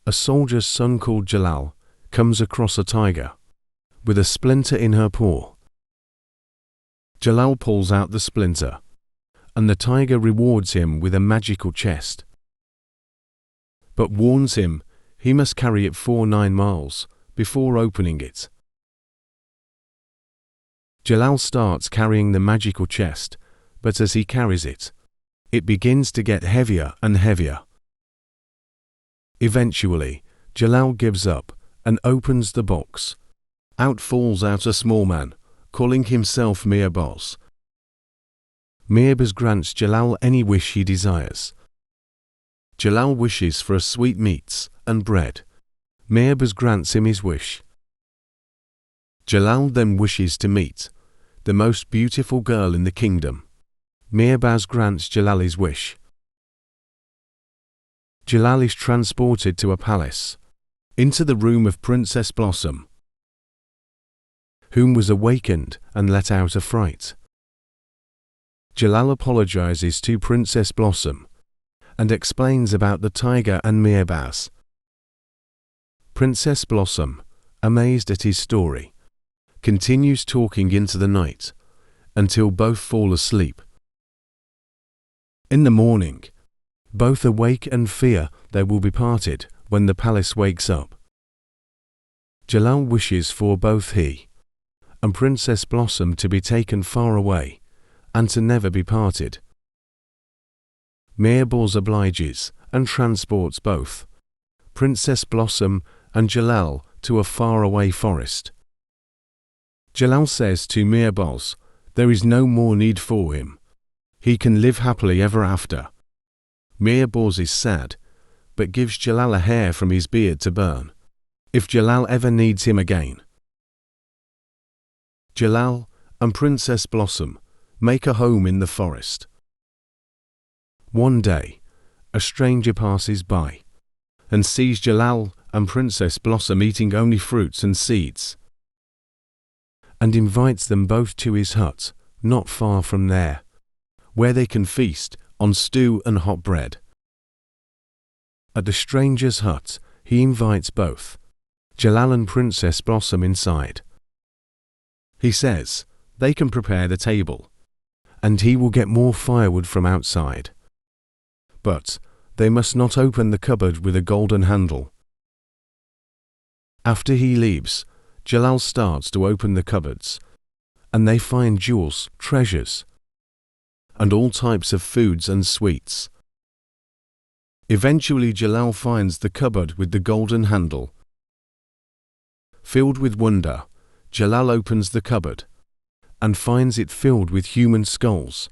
a soldier's son called Jalal comes across a tiger with a splinter in her paw. Jalal pulls out the splinter, and the tiger rewards him with a magical chest, but warns him he must carry it for 9 miles before opening it. Jalal starts carrying the magical chest, but as he carries it, it begins to get heavier and heavier. Eventually, Jalal gives up and opens the box. Out falls a small man, calling himself Mirbaz. Mirbaz grants Jalal any wish he desires. Jalal wishes for a sweetmeats and bread. Mirbaz grants him his wish. Jalal then wishes to meet the most beautiful girl in the kingdom. Mirbaz grants Jalal his wish. Jalal is transported to a palace, into the room of Princess Blossom, whom was awakened and let out a fright. Jalal apologizes to Princess Blossom and explains about the tiger and Mirbaz. Princess Blossom, amazed at his story, continues talking into the night until both fall asleep. In the morning, both awake and fear they will be parted when the palace wakes up. Jalal wishes for both he and Princess Blossom to be taken far away and to never be parted. Mirbaz obliges and transports both Princess Blossom and Jalal to a faraway forest. Jalal says to Mirbaz there is no more need for him. He can live happily ever after. Mirbaz is sad, but gives Jalal a hair from his beard to burn, if Jalal ever needs him again. Jalal and Princess Blossom make a home in the forest. One day, a stranger passes by and sees Jalal and Princess Blossom eating only fruits and seeds, and invites them both to his hut, not far from there, where they can feast on stew and hot bread. At the stranger's hut, he invites both Jalal and Princess Blossom inside. He says they can prepare the table, and he will get more firewood from outside. But they must not open the cupboard with a golden handle. After he leaves, Jalal starts to open the cupboards, and they find jewels, treasures, and all types of foods and sweets. Eventually Jalal finds the cupboard with the golden handle. Filled with wonder, Jalal opens the cupboard and finds it filled with human skulls.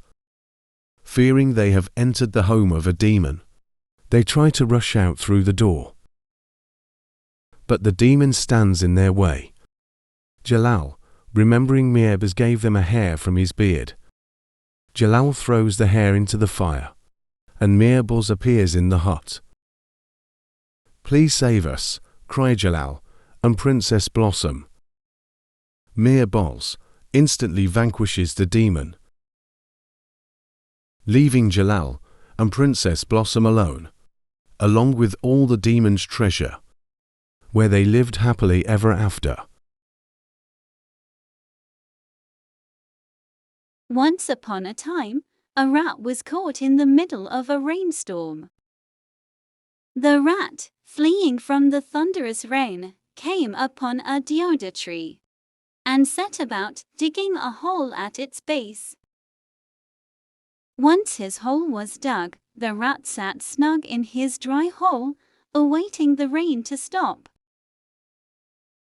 Fearing they have entered the home of a demon, they try to rush out through the door. But the demon stands in their way. Jalal, remembering Mirbaz gave them a hair from his beard, Jalal throws the hair into the fire, and Mirbaz appears in the hut. "Please save us," cry Jalal and Princess Blossom. Mirbaz instantly vanquishes the demon, leaving Jalal and Princess Blossom alone, along with all the demon's treasure, where they lived happily ever after. Once upon a time, a rat was caught in the middle of a rainstorm. The rat, fleeing from the thunderous rain, came upon a deodar tree and set about digging a hole at its base. Once his hole was dug, the rat sat snug in his dry hole, awaiting the rain to stop.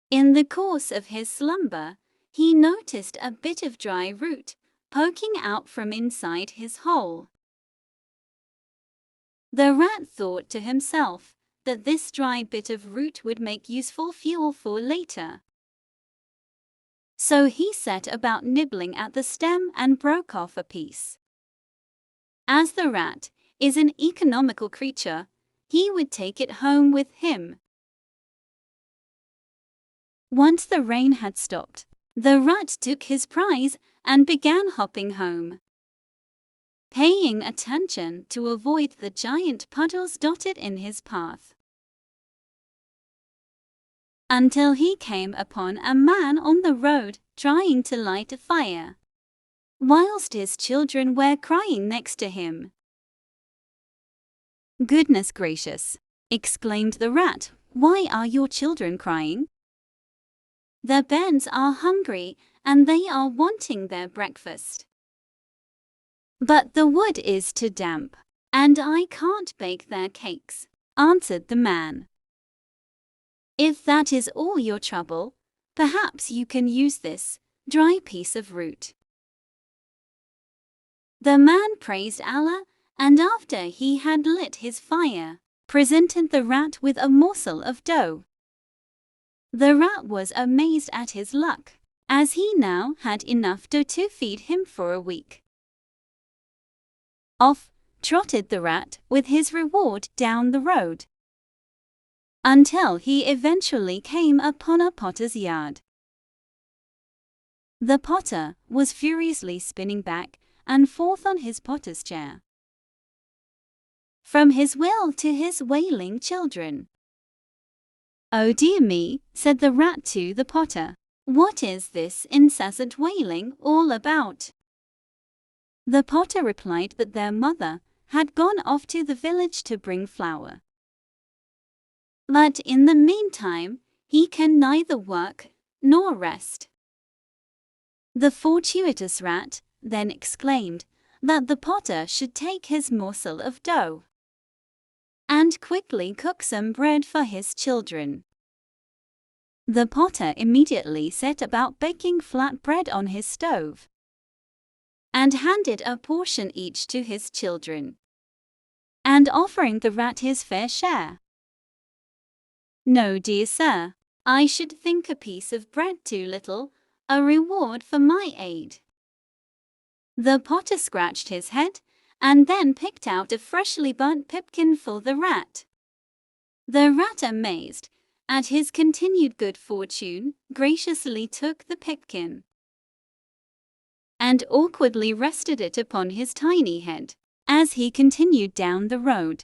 In the course of his slumber, he noticed a bit of dry root poking out from inside his hole. The rat thought to himself that this dry bit of root would make useful fuel for later. So he set about nibbling at the stem and broke off a piece. As the rat is an economical creature, he would take it home with him. Once the rain had stopped, the rat took his prize and began hopping home, paying attention to avoid the giant puddles dotted in his path. until he came upon a man on the road trying to light a fire, whilst his children were crying next to him. "Goodness gracious!" exclaimed the rat, "why are your children crying?" "The birds are hungry and they are wanting their breakfast. But the wood is too damp, and I can't bake their cakes," answered the man. "If that is all your trouble, perhaps you can use this dry piece of root." The man praised Allah, and after he had lit his fire, presented the rat with a morsel of dough. The rat was amazed at his luck, as he now had enough dough to feed him for a week. Off trotted the rat with his reward down the road, until he eventually came upon a potter's yard. The potter was furiously spinning back and forth on his potter's chair, from his wheel to his wailing children. "Oh dear me," said the rat to the potter, "what is this incessant wailing all about?" The potter replied that their mother had gone off to the village to bring flour, but in the meantime he can neither work nor rest. The fortuitous rat then exclaimed that the potter should take his morsel of dough and quickly cook some bread for his children. The potter immediately set about baking flat bread on his stove, and handed a portion each to his children, and offering the rat his fair share. "No, dear sir, I should think a piece of bread too little a reward for my aid." The potter scratched his head, and then picked out a freshly burnt pipkin for the rat. The rat, amazed at his continued good fortune, graciously took the pipkin and awkwardly rested it upon his tiny head as he continued down the road.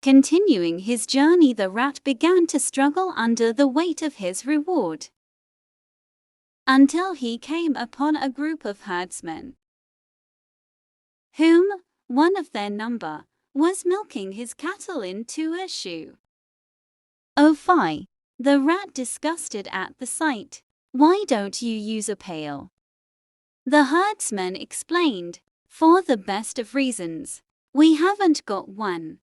Continuing his journey, the rat began to struggle under the weight of his reward, until he came upon a group of herdsmen, whom one of their number was milking his cattle into a shoe. "Oh fie!" the rat, disgusted at the sight. "Why don't you use a pail?" The herdsman explained, "For the best of reasons. We haven't got one."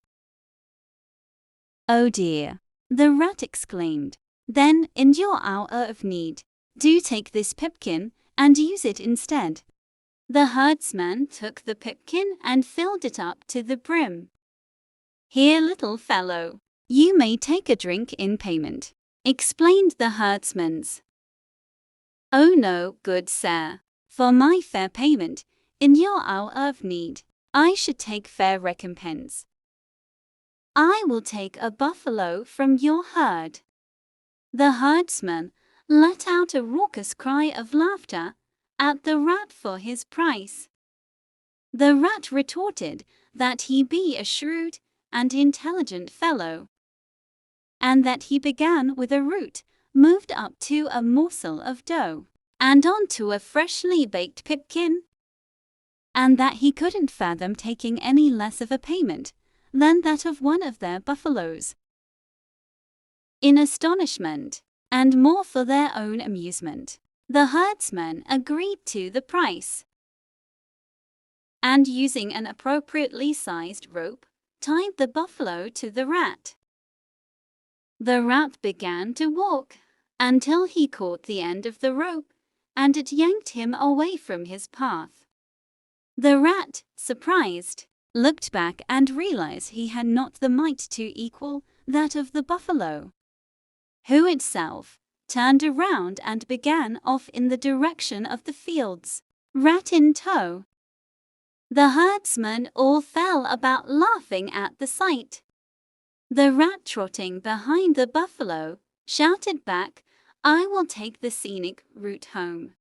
"Oh dear!" the rat exclaimed. "Then, in your hour of need, do take this pipkin and use it instead." The herdsman took the pipkin and filled it up to the brim. "Here, little fellow, you may take a drink in payment," explained the herdsman. "Oh no, good sir. For my fair payment, in your hour of need, I should take fair recompense. I will take a buffalo from your herd." The herdsman let out a raucous cry of laughter at the rat for his price. The rat retorted that he be a shrewd and intelligent fellow, and that he began with a root, moved up to a morsel of dough, and on to a freshly baked pipkin, and that he couldn't fathom taking any less of a payment than that of one of their buffaloes. In astonishment, and more for their own amusement, the herdsman agreed to the price, and using an appropriately sized rope, tied the buffalo to the rat. The rat began to walk until he caught the end of the rope, and it yanked him away from his path. The rat, surprised, looked back and realized he had not the might to equal that of the buffalo, who itself turned around and began off in the direction of the fields, rat in tow. The herdsmen all fell about laughing at the sight. The rat, trotting behind the buffalo, shouted back, "I will take the scenic route home."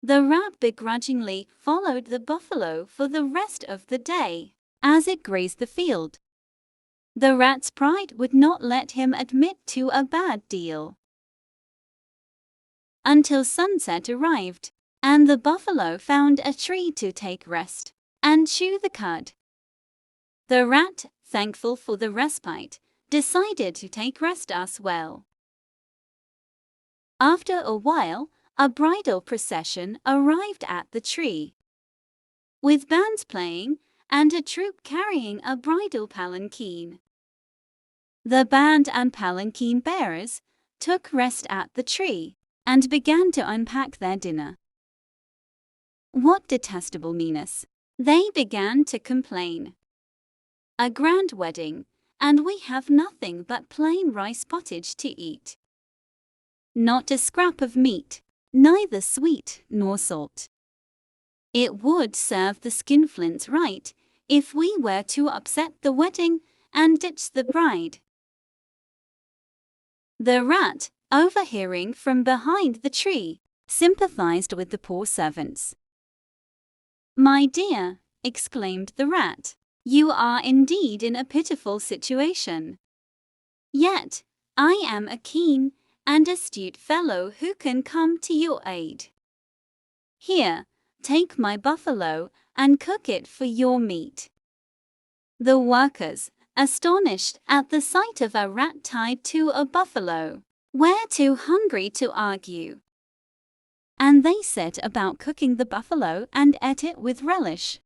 The rat begrudgingly followed the buffalo for the rest of the day, as it grazed the field. The rat's pride would not let him admit to a bad deal. Until sunset arrived, and the buffalo found a tree to take rest and chew the cud. The rat, thankful for the respite, decided to take rest as well. After a while, a bridal procession arrived at the tree, with bands playing and a troop carrying a bridal palanquin. The band and palanquin bearers took rest at the tree and began to unpack their dinner. What detestable meanness! They began to complain. A grand wedding, and we have nothing but plain rice pottage to eat. Not a scrap of meat, neither sweet nor salt. It would serve the skinflints right if we were to upset the wedding and ditch the bride. The rat, overhearing from behind the tree, sympathized with the poor servants. "My dear," exclaimed the rat, "you are indeed in a pitiful situation. Yet, I am a keen and astute fellow who can come to your aid. Here, take my buffalo and cook it for your meat." The workers, astonished at the sight of a rat tied to a buffalo, were too hungry to argue, and they set about cooking the buffalo and ate it with relish.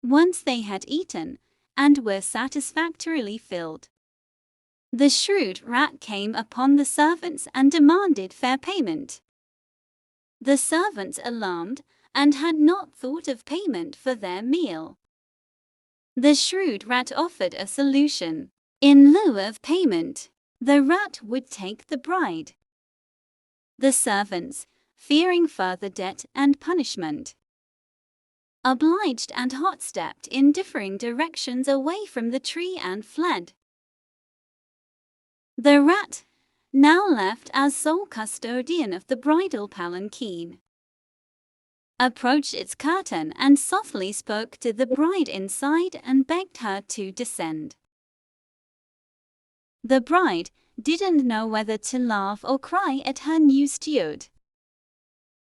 Once they had eaten, and were satisfactorily filled, the shrewd rat came upon the servants and demanded fair payment. The servants, alarmed, and had not thought of payment for their meal. The shrewd rat offered a solution. In lieu of payment, the rat would take the bride. The servants, fearing further debt and punishment, obliged and hot-stepped in differing directions away from the tree and fled. The rat, now left as sole custodian of the bridal palanquin, approached its curtain and softly spoke to the bride inside and begged her to descend. The bride didn't know whether to laugh or cry at her new steward.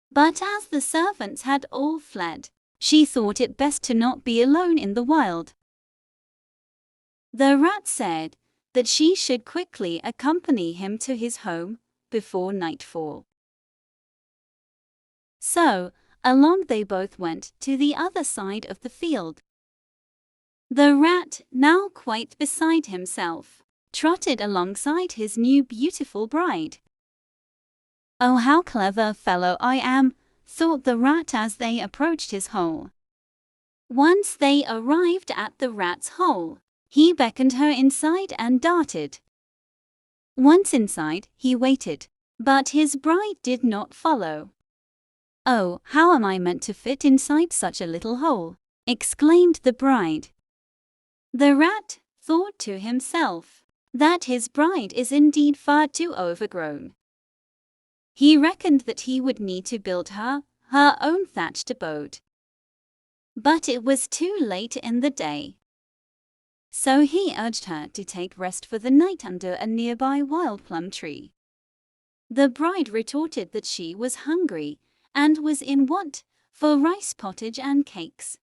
But as the servants had all fled, she thought it best to not be alone in the wild. The rat said that she should quickly accompany him to his home before nightfall. So, along they both went to the other side of the field. The rat, now quite beside himself, trotted alongside his new beautiful bride. "Oh, how clever a fellow I am," thought the rat as they approached his hole. Once they arrived at the rat's hole, he beckoned her inside and darted. Once inside, he waited, but his bride did not follow. "Oh, how am I meant to fit inside such a little hole?" exclaimed the bride. The rat thought to himself that his bride is indeed far too overgrown. He reckoned that he would need to build her own thatched abode. But it was too late in the day. So he urged her to take rest for the night under a nearby wild plum tree. The bride retorted that she was hungry and was in want for rice pottage and cakes.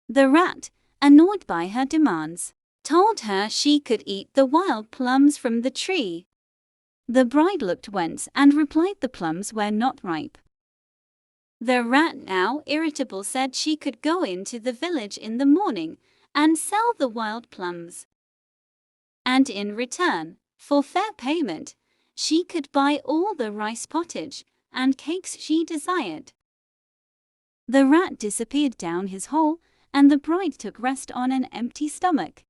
The rat, annoyed by her demands, told her she could eat the wild plums from the tree. The bride looked wence and replied the plums were not ripe. The rat, now irritable, said she could go into the village in the morning and sell the wild plums, and in return, for fair payment, she could buy all the rice pottage and cakes she desired. The rat disappeared down his hole, and the bride took rest on an empty stomach.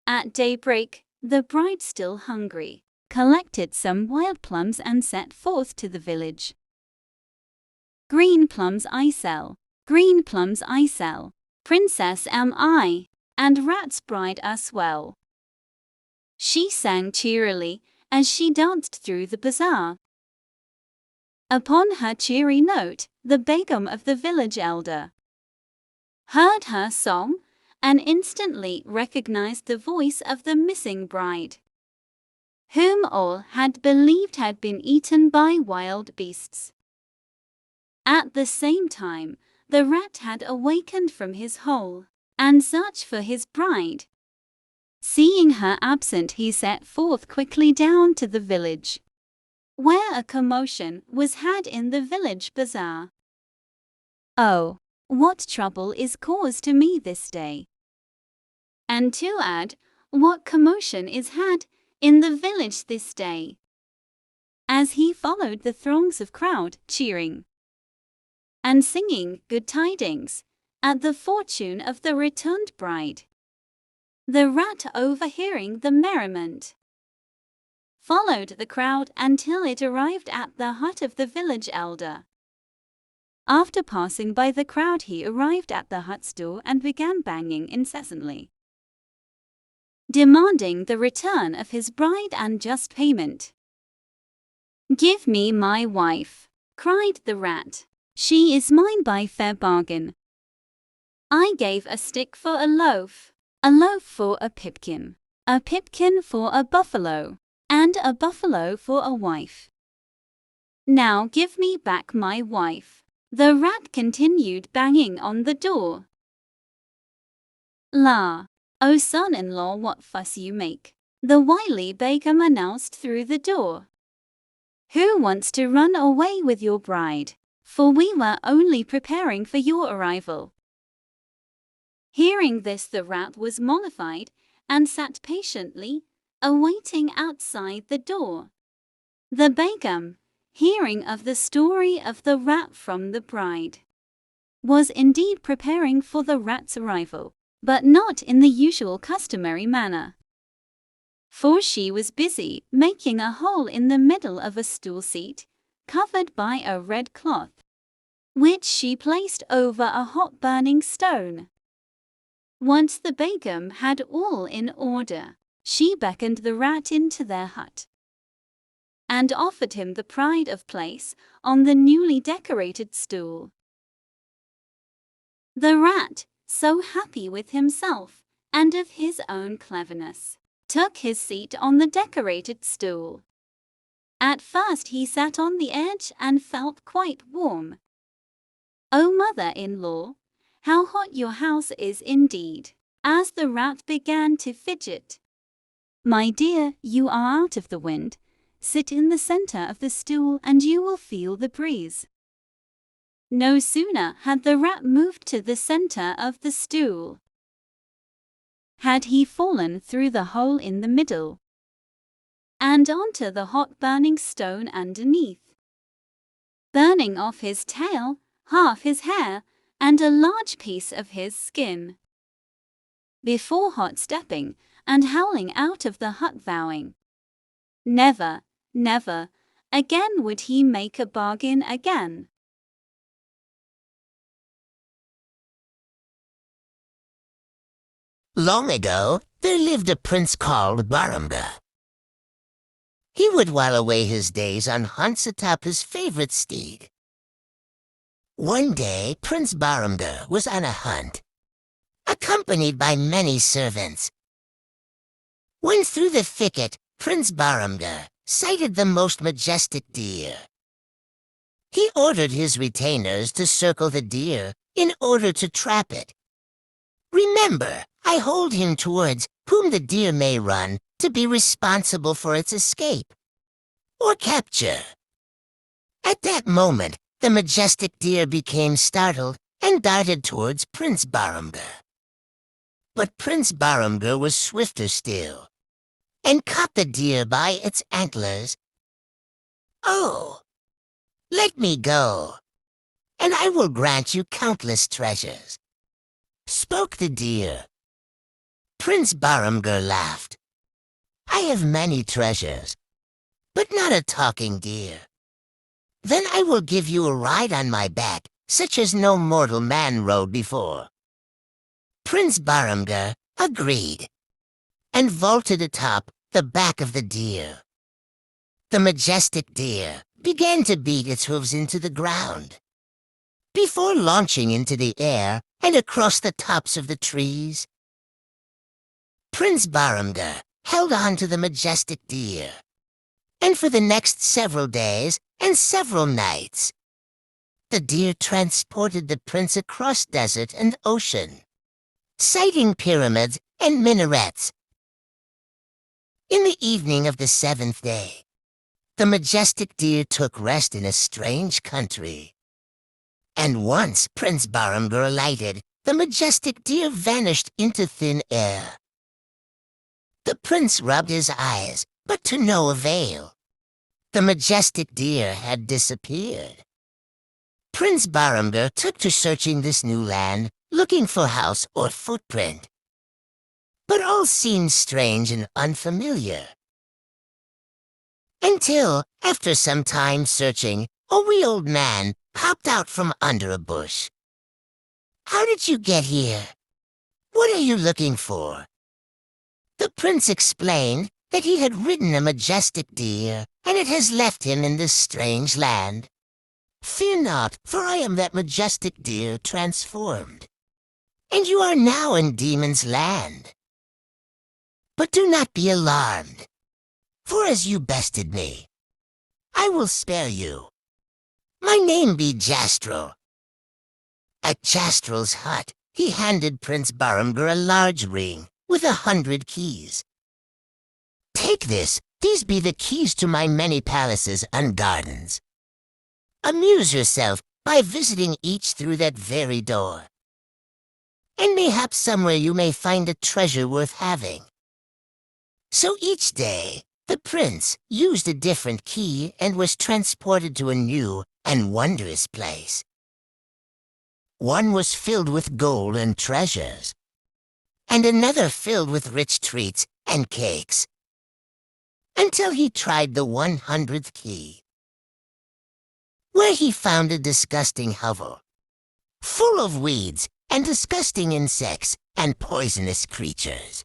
At daybreak, the bride, still hungry, collected some wild plums and set forth to the village. "Green plums I sell, green plums I sell, princess am I, and rat's bride as well," she sang cheerily as she danced through the bazaar. Upon her cheery note, the Begum of the village elder heard her song and instantly recognized the voice of the missing bride, whom all had believed had been eaten by wild beasts. At the same time, the rat had awakened from his hole and searched for his bride. Seeing her absent, he set forth quickly down to the village, where a commotion was had in the village bazaar. "Oh, what trouble is caused to me this day?" And to add, "What commotion is had in the village this day?" as he followed the throngs of crowd, cheering and singing good tidings at the fortune of the returned bride. The rat, overhearing the merriment, followed the crowd until it arrived at the hut of the village elder. After passing by the crowd, he arrived at the hut's door and began banging incessantly, demanding the return of his bride and just payment. "Give me my wife," cried the rat. "She is mine by fair bargain. I gave a stick for a loaf for a pipkin for a buffalo, and a buffalo for a wife. Now give me back my wife." The rat continued banging on the door. "La, O son-in-law, what fuss you make," the wily begum announced through the door. "Who wants to run away with your bride? For we were only preparing for your arrival." Hearing this, the rat was mollified and sat patiently, awaiting outside the door. The begum, hearing of the story of the rat from the bride, was indeed preparing for the rat's arrival, but not in the usual customary manner. For she was busy making a hole in the middle of a stool seat, covered by a red cloth, which she placed over a hot burning stone. Once the begum had all in order, she beckoned the rat into their hut and offered him the pride of place on the newly decorated stool. The rat, so happy with himself and of his own cleverness, took his seat on the decorated stool. At first he sat on the edge and felt quite warm. "Oh, mother-in-law, how hot your house is indeed," as the rat began to fidget. "My dear, you are out of the wind. Sit in the center of the stool and you will feel the breeze." No sooner had the rat moved to the center of the stool had he fallen through the hole in the middle and onto the hot burning stone underneath, burning off his tail, half his hair, and a large piece of his skin. Before hot stepping and howling out of the hut, vowing never, never again would he make a bargain again. Long ago, there lived a prince called Barumga. He would while away his days on hunts atop his favorite steed. One day, Prince Barumga was on a hunt, accompanied by many servants. When through the thicket, Prince Barumga sighted the most majestic deer. He ordered his retainers to circle the deer in order to trap it. "Remember, I hold him towards whom the deer may run to be responsible for its escape or capture." At that moment, the majestic deer became startled and darted towards Prince Barumga. But Prince Barumga was swifter still and caught the deer by its antlers. "Oh, let me go, and I will grant you countless treasures," spoke the deer. Prince Barumga laughed. "I have many treasures, but not a talking deer. Then I will give you a ride on my back, such as no mortal man rode before." Prince Barumga agreed and vaulted atop the back of the deer. The majestic deer began to beat its hooves into the ground. Before launching into the air, and across the tops of the trees. Prince Baramgar held on to the majestic deer, and for the next several days and several nights, the deer transported the prince across desert and ocean, sighting pyramids and minarets. In the evening of the 7th day, the majestic deer took rest in a strange country. And once Prince Baramgar alighted, the majestic deer vanished into thin air. The prince rubbed his eyes, but to no avail. The majestic deer had disappeared. Prince Baramgar took to searching this new land, looking for house or footprint. But all seemed strange and unfamiliar. Until, after some time searching, a wee old man popped out from under a bush. "How did you get here? What are you looking for?" The prince explained that he had ridden a majestic deer, and it has left him in this strange land. "Fear not, for I am that majestic deer transformed, and you are now in Demon's Land. But do not be alarmed, for as you bested me, I will spare you. My name be Jastrel." At Jastrel's hut, he handed Prince Baramgar a large ring with 100 keys. "Take this. These be the keys to my many palaces and gardens. Amuse yourself by visiting each through that very door, and mayhap somewhere you may find a treasure worth having." So each day, the prince used a different key and was transported to a new and wondrous place. One was filled with gold and treasures, and another filled with rich treats and cakes, until he tried the 100th key, where he found a disgusting hovel, full of weeds and disgusting insects and poisonous creatures.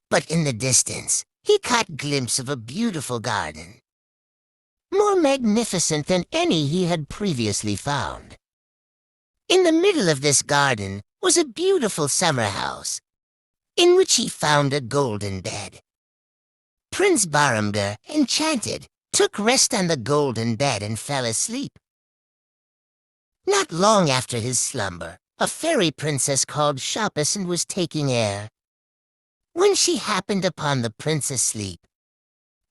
But in the distance, he caught a glimpse of a beautiful garden, more magnificent than any he had previously found. In the middle of this garden was a beautiful summer house, in which he found a golden bed. Prince Baramgar, enchanted, took rest on the golden bed and fell asleep. Not long after his slumber, a fairy princess called Shopison was taking air. When she happened upon the prince asleep,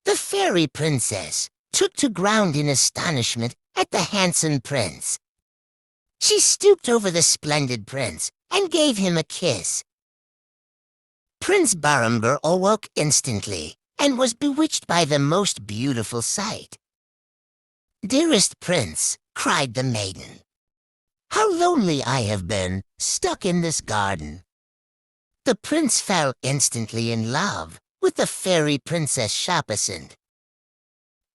the fairy princess took to ground in astonishment at the handsome prince. She stooped over the splendid prince and gave him a kiss. Prince Baramgar awoke instantly and was bewitched by the most beautiful sight. "Dearest prince," cried the maiden, "how lonely I have been, stuck in this garden." The prince fell instantly in love with the fairy princess Shopison,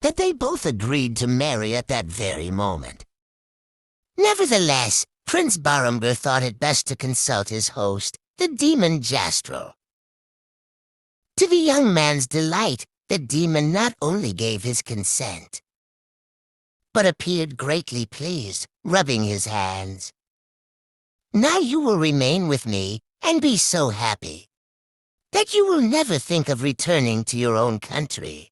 that they both agreed to marry at that very moment. Nevertheless, Prince Baramgar thought it best to consult his host, the demon Jastrel. To the young man's delight, the demon not only gave his consent, but appeared greatly pleased, rubbing his hands. "Now you will remain with me and be so happy that you will never think of returning to your own country."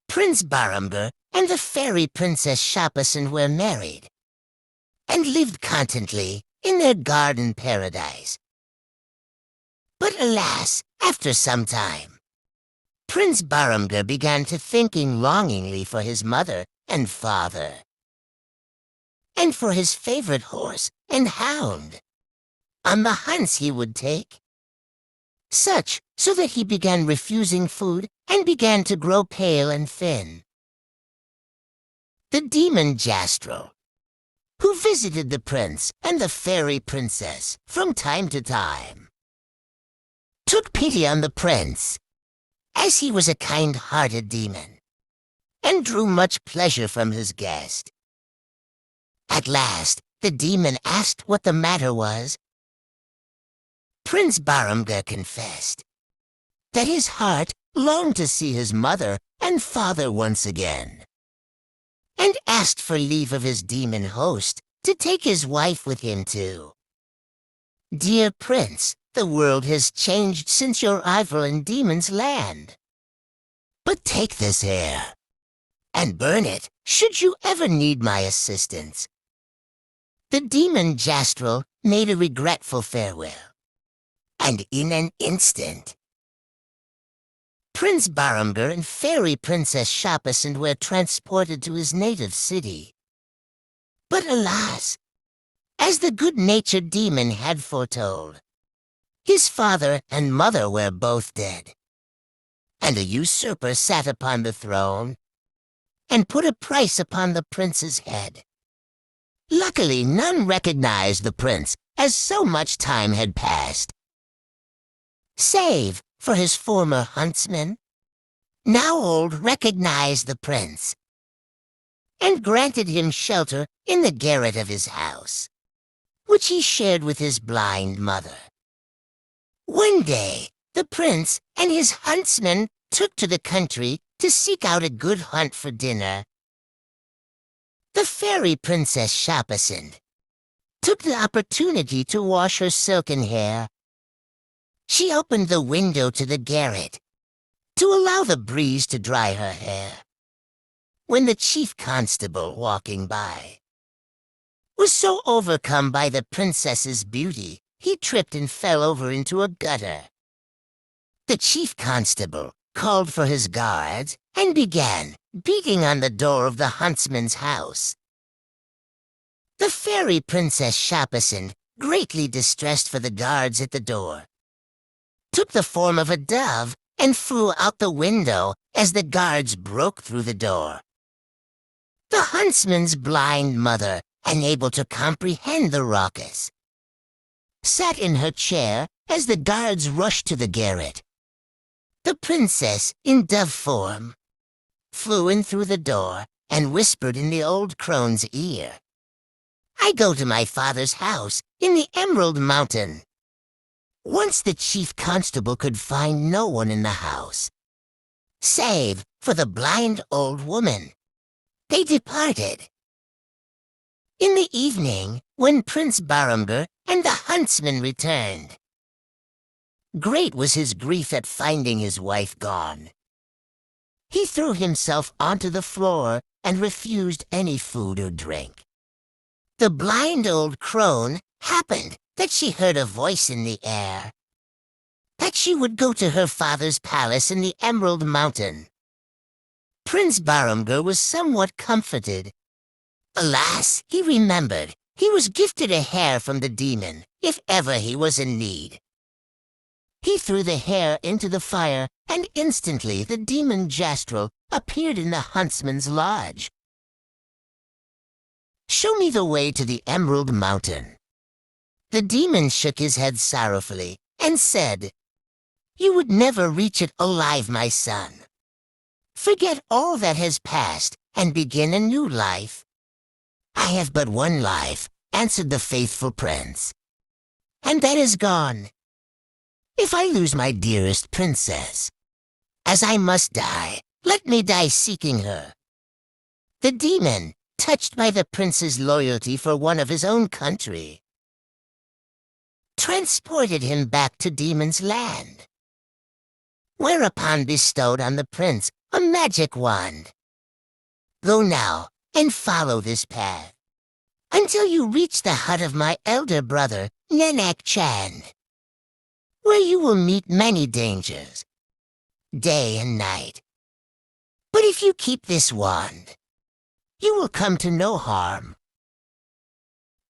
Prince Baramgar and the fairy princess Shopison were married, and lived contently in their garden paradise. But alas, after some time, Prince Baramgar began to thinking longingly for his mother and father, and for his favorite horse and hound, on the hunts he would take. So that he began refusing food and began to grow pale and thin. The demon Jastrel, who visited the prince and the fairy princess from time to time, took pity on the prince, as he was a kind-hearted demon, and drew much pleasure from his guest. At last, the demon asked what the matter was. Prince Baramgar confessed that his heart longed to see his mother and father once again, and asked for leave of his demon host to take his wife with him too. Dear Prince, the world has changed since your arrival in Demon's Land. But take this hair and burn it should you ever need my assistance." The demon Jastrel made a regretful farewell, and in an instant, Prince Barumgar and Fairy Princess Shapasand were transported to his native city. But alas, as the good-natured demon had foretold, his father and mother were both dead, and a usurper sat upon the throne and put a price upon the prince's head. Luckily, none recognized the prince, as so much time had passed, save for his former huntsman. Now old recognized the prince and granted him shelter in the garret of his house, which he shared with his blind mother. One day, the prince and his huntsman took to the country to seek out a good hunt for dinner. The fairy Princess Shapasand took the opportunity to wash her silken hair. She opened the window to the garret to allow the breeze to dry her hair, when the chief constable, walking by, was so overcome by the princess's beauty, he tripped and fell over into a gutter. The chief constable called for his guards and began beating on the door of the huntsman's house. The fairy Princess Shapasand, greatly distressed for the guards at the door, took the form of a dove and flew out the window as the guards broke through the door. The huntsman's blind mother, unable to comprehend the ruckus, sat in her chair as the guards rushed to the garret. The princess, in dove form, flew in through the door and whispered in the old crone's ear, "I go to my father's house in the Emerald Mountain." Once the chief constable could find no one in the house, save for the blind old woman, they departed. In the evening, when Prince Barumgar and the huntsman returned, great was his grief at finding his wife gone. He threw himself onto the floor and refused any food or drink. The blind old crone happened that she heard a voice in the air, that she would go to her father's palace in the Emerald Mountain. Prince Barumgar was somewhat comforted. Alas, he remembered he was gifted a hair from the demon if ever he was in need. He threw the hair into the fire, and instantly the demon Jastrel appeared in the huntsman's lodge. "Show me the way to the Emerald Mountain." The demon shook his head sorrowfully and said, "You would never reach it alive, my son. Forget all that has passed and begin a new life." "I have but one life," answered the faithful prince, "and that is gone. If I lose my dearest princess, as I must die, let me die seeking her." The demon, touched by the prince's loyalty for one of his own country, transported him back to Demon's Land, whereupon bestowed on the prince a magic wand. "Go now and follow this path until you reach the hut of my elder brother, Nanak Chand, where you will meet many dangers, day and night. But if you keep this wand, you will come to no harm."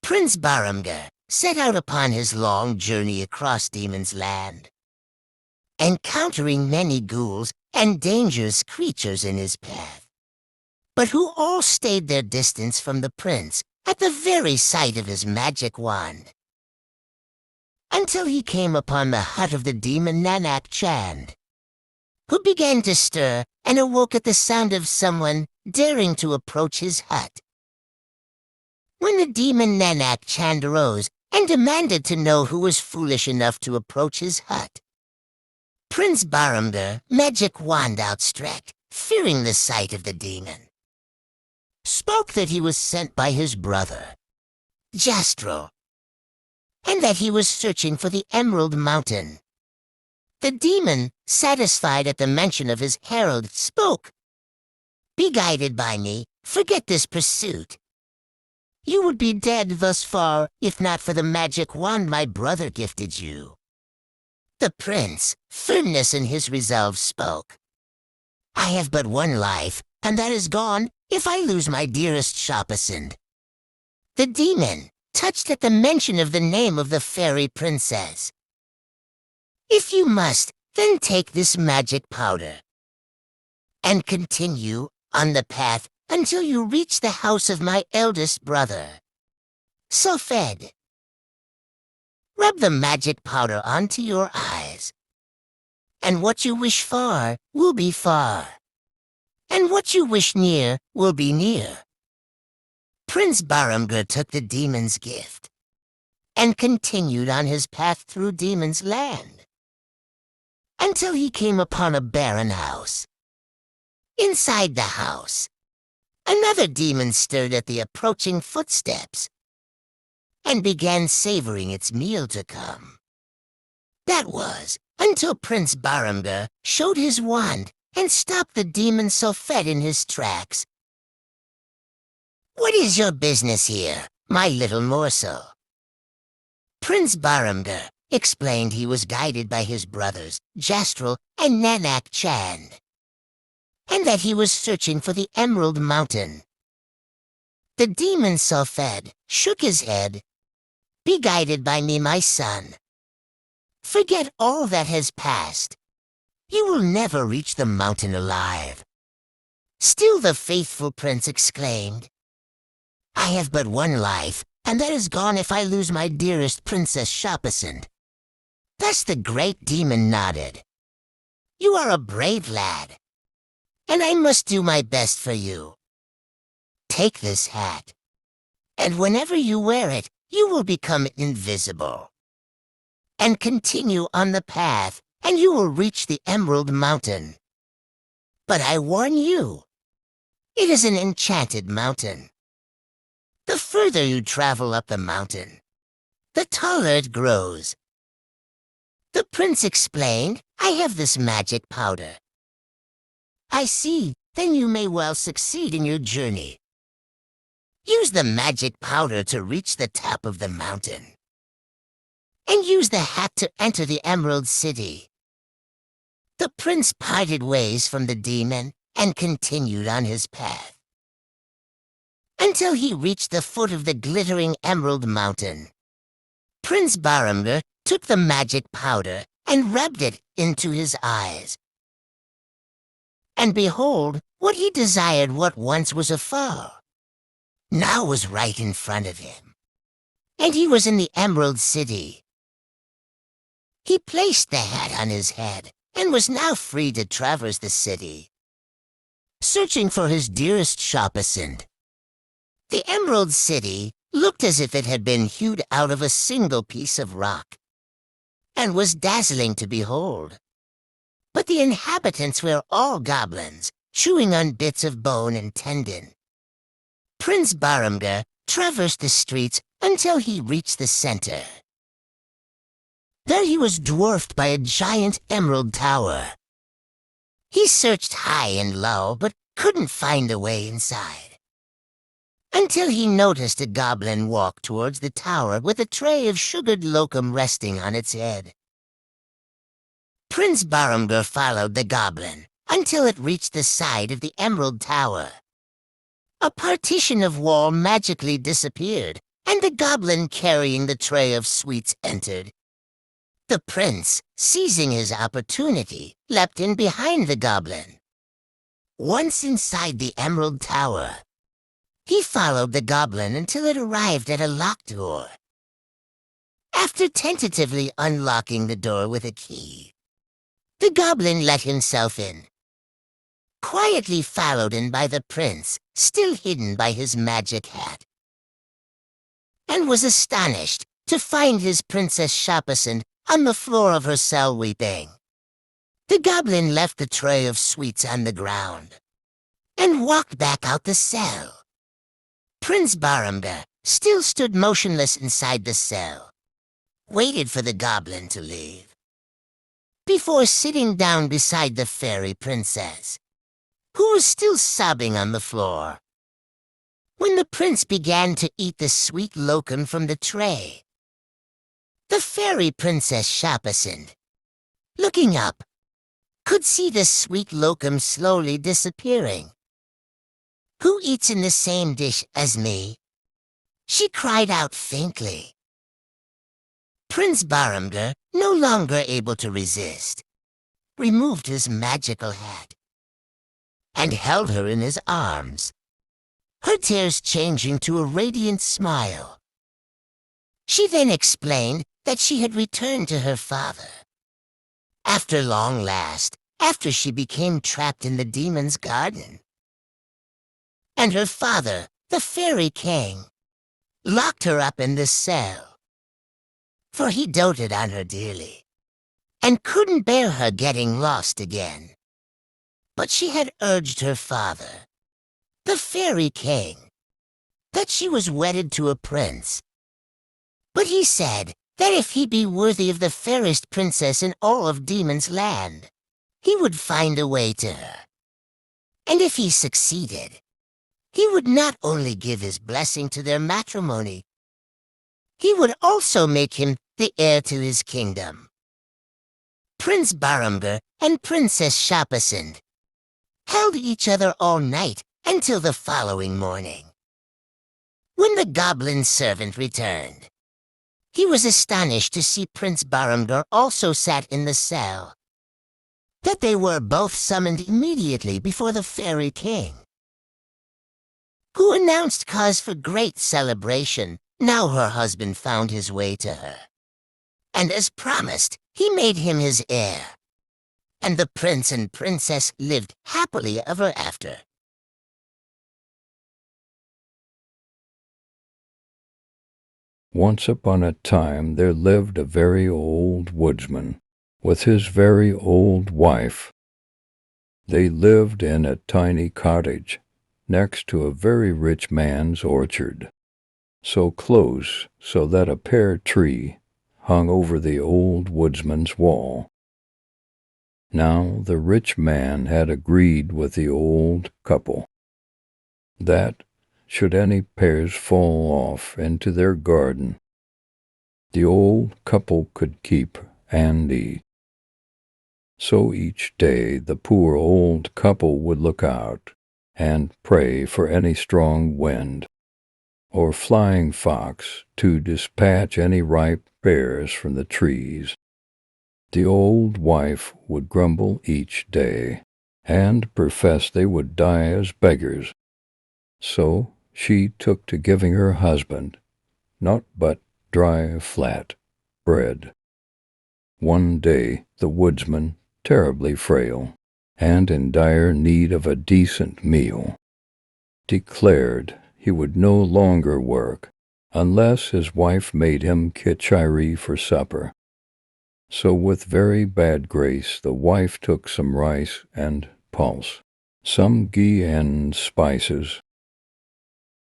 Prince Barumgar set out upon his long journey across Demon's Land, encountering many ghouls and dangerous creatures in his path, but who all stayed their distance from the prince at the very sight of his magic wand, until he came upon the hut of the demon Nanak Chand, who began to stir and awoke at the sound of someone daring to approach his hut. When the demon Nanak Chand arose and demanded to know who was foolish enough to approach his hut, Prince Barumgar, magic wand outstretched, fearing the sight of the demon, spoke that he was sent by his brother, Jastrel, and that he was searching for the Emerald Mountain. The demon, satisfied at the mention of his herald, spoke. "Be guided by me. Forget this pursuit. You would be dead thus far if not for the magic wand my brother gifted you." The prince, firmness in his resolve, spoke. "I have but one life, and that is gone if I lose my dearest Shopasand." The demon, touched at the mention of the name of the fairy princess. "If you must, then take this magic powder and continue on the path until you reach the house of my eldest brother, Sofed. Rub the magic powder onto your eyes, and what you wish far will be far, and what you wish near will be near." Prince Baramgar took the demon's gift and continued on his path through Demon's Land until he came upon a barren house. Inside the house, another demon stirred at the approaching footsteps and began savoring its meal to come. That was until Prince Baramgar showed his wand and stopped the demon Sofed in his tracks. "What is your business here, my little morsel?" Prince Baramgar explained he was guided by his brothers, Jastrel and Nanak Chand, and that he was searching for the Emerald Mountain. The demon Sofed shook his head. "Be guided by me, my son. Forget all that has passed. You will never reach the mountain alive." Still the faithful prince exclaimed, "I have but one life, and that is gone if I lose my dearest Princess Shopasand." Thus the great demon nodded. "You are a brave lad, and I must do my best for you. Take this hat, and whenever you wear it, you will become invisible. And continue on the path, and you will reach the Emerald Mountain. But I warn you, it is an enchanted mountain. The further you travel up the mountain, the taller it grows." The prince explained, "I have this magic powder." "I see, then you may well succeed in your journey. Use the magic powder to reach the top of the mountain, and use the hat to enter the Emerald City." The prince parted ways from the demon and continued on his path until he reached the foot of the glittering Emerald Mountain. Prince Baramgar took the magic powder and rubbed it into his eyes. And behold, what he desired, what once was afar, now was right in front of him, and he was in the Emerald City. He placed the hat on his head and was now free to traverse the city, searching for his dearest Shopasand. The Emerald City looked as if it had been hewed out of a single piece of rock, and was dazzling to behold. But the inhabitants were all goblins, chewing on bits of bone and tendon. Prince Baramgar traversed the streets until he reached the center. There he was dwarfed by a giant emerald tower. He searched high and low, but couldn't find a way inside, until he noticed a goblin walk towards the tower with a tray of sugared lokum resting on its head. Prince Baramgar followed the goblin until it reached the side of the Emerald Tower. A partition of wall magically disappeared, and the goblin carrying the tray of sweets entered. The prince, seizing his opportunity, leapt in behind the goblin. Once inside the Emerald Tower, he followed the goblin until it arrived at a locked door. After tentatively unlocking the door with a key, the goblin let himself in, quietly followed in by the prince, still hidden by his magic hat, and was astonished to find his Princess Shopasand on the floor of her cell weeping. The goblin left the tray of sweets on the ground and walked back out the cell. Prince Baramgar still stood motionless inside the cell, waited for the goblin to leave, before sitting down beside the fairy princess, who was still sobbing on the floor. When the prince began to eat the sweet locum from the tray, the fairy princess Shapasand, looking up, could see the sweet locum slowly disappearing. "Who eats in the same dish as me?" she cried out faintly. Prince Baramgar, no longer able to resist, removed his magical hat and held her in his arms, her tears changing to a radiant smile. She then explained that she had returned to her father. After long last, after she became trapped in the demon's garden. And her father, the fairy king, locked her up in the cell, for he doted on her dearly, and couldn't bear her getting lost again. But she had urged her father, the fairy king, that she was wedded to a prince. But he said that if he be worthy of the fairest princess in all of Demon's Land, he would find a way to her. And if he succeeded, he would not only give his blessing to their matrimony, he would also make him the heir to his kingdom. Prince Baramgar and Princess Shapasand held each other all night until the following morning. When the goblin servant returned, he was astonished to see Prince Baramgar also sat in the cell, that they were both summoned immediately before the fairy king, who announced cause for great celebration. Now her husband found his way to her, and as promised, he made him his heir, and the prince and princess lived happily ever after. Once upon a time there lived a very old woodsman with his very old wife. They lived in a tiny cottage next to a very rich man's orchard, so close so that a pear tree hung over the old woodsman's wall. Now the rich man had agreed with the old couple that, should any pears fall off into their garden, the old couple could keep and eat. So each day the poor old couple would look out and pray for any strong wind or flying fox to dispatch any ripe pears from the trees. The old wife would grumble each day and profess they would die as beggars. So she took to giving her husband naught but dry, flat bread. One day the woodsman, terribly frail and in dire need of a decent meal, declared he would no longer work unless his wife made him kitchari for supper. So with very bad grace the wife took some rice and pulse, some ghee and spices,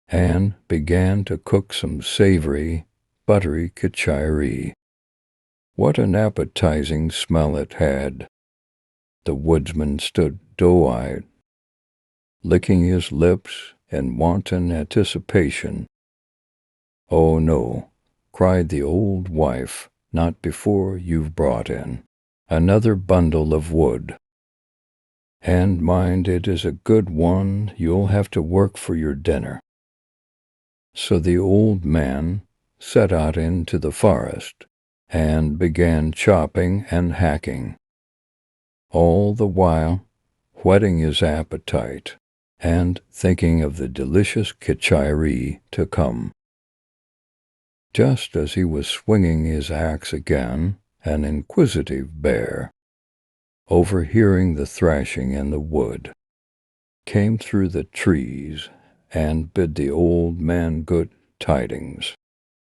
and began to cook some savory, buttery kitchari. What an appetizing smell it had! The woodsman stood doe-eyed, licking his lips in wanton anticipation. "Oh no," cried the old wife, "not before you've brought in another bundle of wood. And mind, it is a good one, you'll have to work for your dinner." So the old man set out into the forest and began chopping and hacking, all the while whetting his appetite and thinking of the delicious kitchari to come. Just as he was swinging his axe again, an inquisitive bear, overhearing the thrashing in the wood, came through the trees and bid the old man good tidings.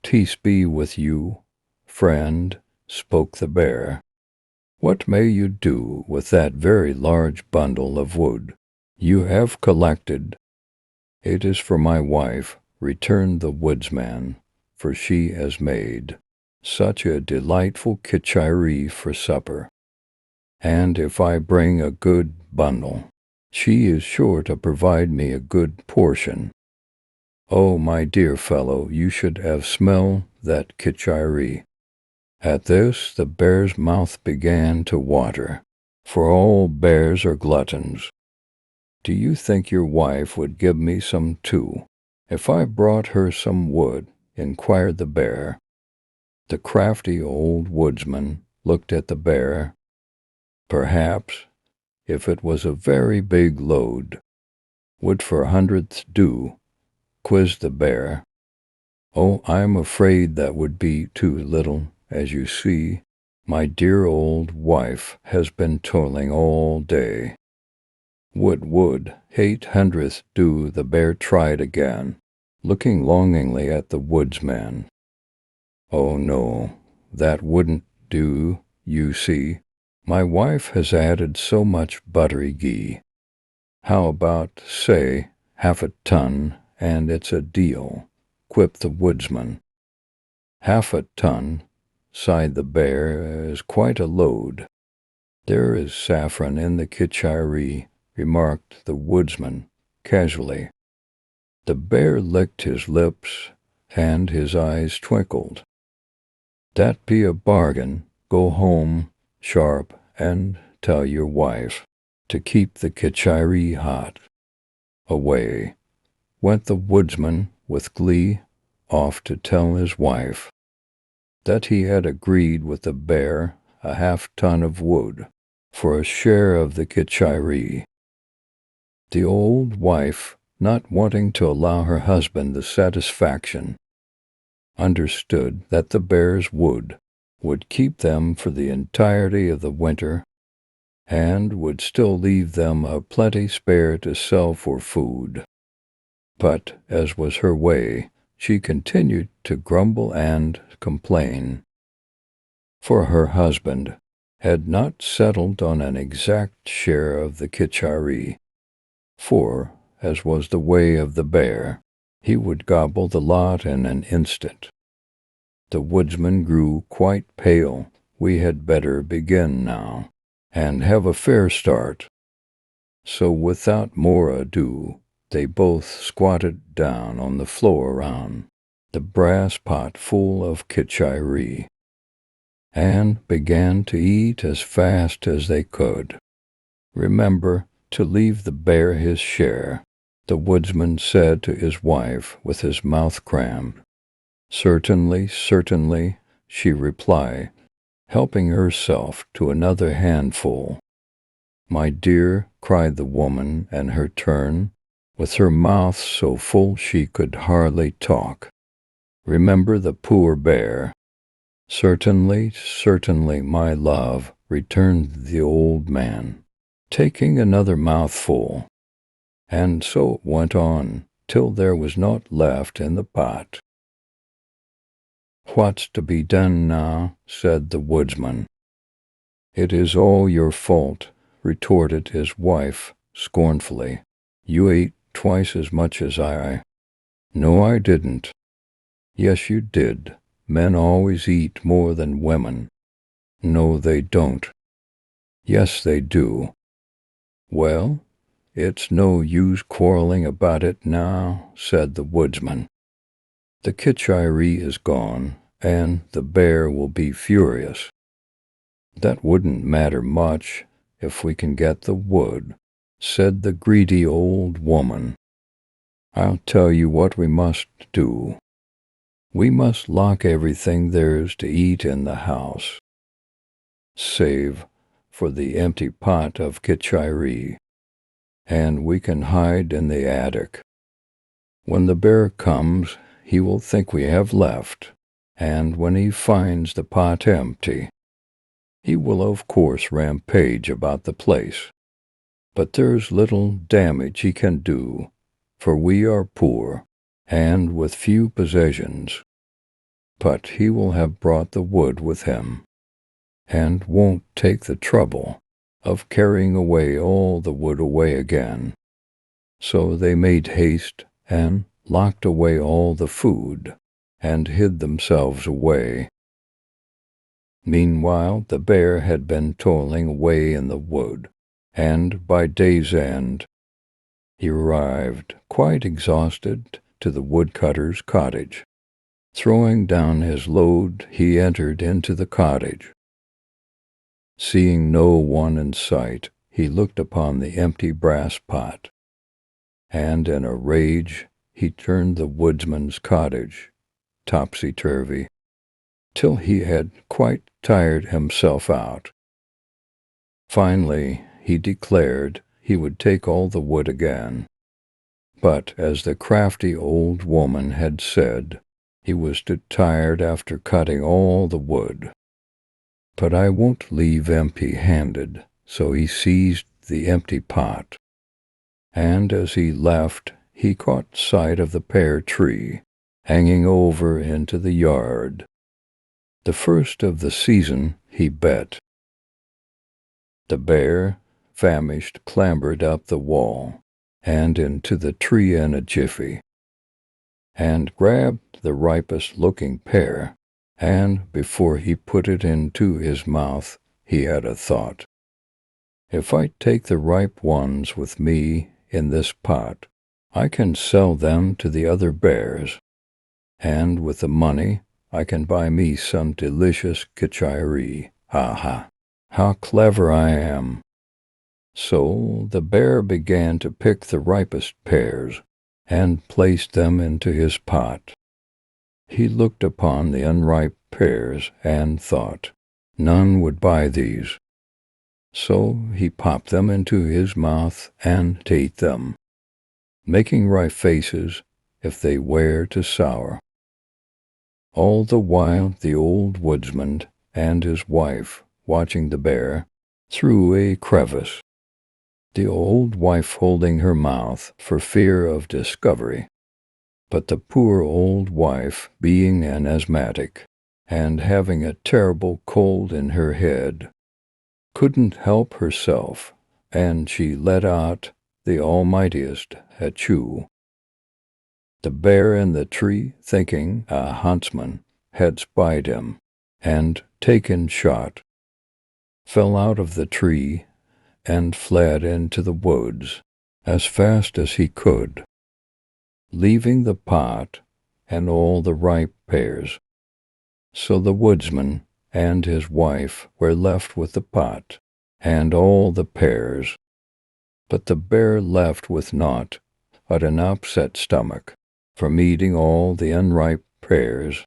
"Peace be with you, friend," spoke the bear. "What may you do with that very large bundle of wood you have collected?" "It is for my wife," returned the woodsman, for she has made such a delightful kitchari for supper. And if I bring a good bundle, she is sure to provide me a good portion. Oh, my dear fellow, you should have smelled that kitchari." At this the bear's mouth began to water, for all bears are gluttons. "Do you think your wife would give me some too, if I brought her some wood?" inquired the bear. The crafty old woodsman looked at the bear. "Perhaps, if it was a very big load, would for hundredths do?" quizzed the bear. "Oh, I'm afraid that would be too little. As you see, my dear old wife has been toiling all day." Would 800th do?" the bear tried again, looking longingly at the woodsman. "Oh, no, that wouldn't do, you see. My wife has added so much buttery ghee. How about, say, half a ton, and it's a deal," quipped the woodsman. "Half a ton," sighed the bear, "is quite a load." "There is saffron in the kitchari," remarked the woodsman casually. The bear licked his lips, and his eyes twinkled. "That be a bargain. Go home sharp and tell your wife to keep the kitchari hot." Away went the woodsman with glee, off to tell his wife that he had agreed with the bear a half-ton of wood for a share of the kitchari. The old wife, not wanting to allow her husband the satisfaction, understood that the bear's wood would keep them for the entirety of the winter, and would still leave them a plenty spare to sell for food. But, as was her way, she continued to grumble and complain, for her husband had not settled on an exact share of the kitchari, for, as was the way of the bear, he would gobble the lot in an instant. The woodsman grew quite pale. "We had better begin now, and have a fair start." So without more ado, they both squatted down on the floor around the brass pot full of kitchari, and began to eat as fast as they could. "Remember to leave the bear his share," the woodsman said to his wife with his mouth crammed. "Certainly, certainly," she replied, helping herself to another handful. "My dear," cried the woman in her turn, with her mouth so full she could hardly talk, "remember the poor bear." "Certainly, certainly, my love," returned the old man, taking another mouthful. And so it went on, till there was naught left in the pot. "What's to be done now?" said the woodsman. "It is all your fault," retorted his wife scornfully. "You ate twice as much as I." "No, I didn't." "Yes, you did. Men always eat more than women." "No, they don't." "Yes, they do." "Well, it's no use quarreling about it now," said the woodsman. "The kitchari is gone, and the bear will be furious." "That wouldn't matter much if we can get the wood," said the greedy old woman. "I'll tell you what we must do. We must lock everything there's to eat in the house, save for the empty pot of kitchari, and we can hide in the attic. When the bear comes, he will think we have left, and when he finds the pot empty, he will of course rampage about the place. But there's little damage he can do, for we are poor, and with few possessions. But he will have brought the wood with him, and won't take the trouble of carrying away all the wood away again." So they made haste and locked away all the food, and hid themselves away. Meanwhile, the bear had been toiling away in the wood, and by day's end he arrived, quite exhausted, to the woodcutter's cottage. Throwing down his load, he entered into the cottage. Seeing no one in sight, he looked upon the empty brass pot, and in a rage he turned the woodsman's cottage topsy-turvy, till he had quite tired himself out. Finally, he declared he would take all the wood again. But, as the crafty old woman had said, he was too tired after cutting all the wood. But I won't leave empty-handed, so he seized the empty pot, and as he left, he caught sight of the pear tree, hanging over into the yard. The first of the season, he bet. The bear, famished, clambered up the wall, and into the tree in a jiffy, and grabbed the ripest-looking pear, and before he put it into his mouth, he had a thought. If I take the ripe ones with me in this pot, I can sell them to the other bears, and with the money I can buy me some delicious kitchiree. Ha ha! How clever I am! So the bear began to pick the ripest pears, and placed them into his pot. He looked upon the unripe pears, and thought, none would buy these. So he popped them into his mouth and ate them, making wry faces if they were to sour. All the while the old woodsman and his wife, watching the bear, through a crevice, the old wife holding her mouth for fear of discovery. But the poor old wife, being an asthmatic, and having a terrible cold in her head, couldn't help herself, and she let out the almightiest hachoo. The bear in the tree, thinking a huntsman had spied him and taken shot, fell out of the tree and fled into the woods as fast as he could, leaving the pot and all the ripe pears. So the woodsman and his wife were left with the pot and all the pears, but the bear left with naught but an upset stomach from eating all the unripe pears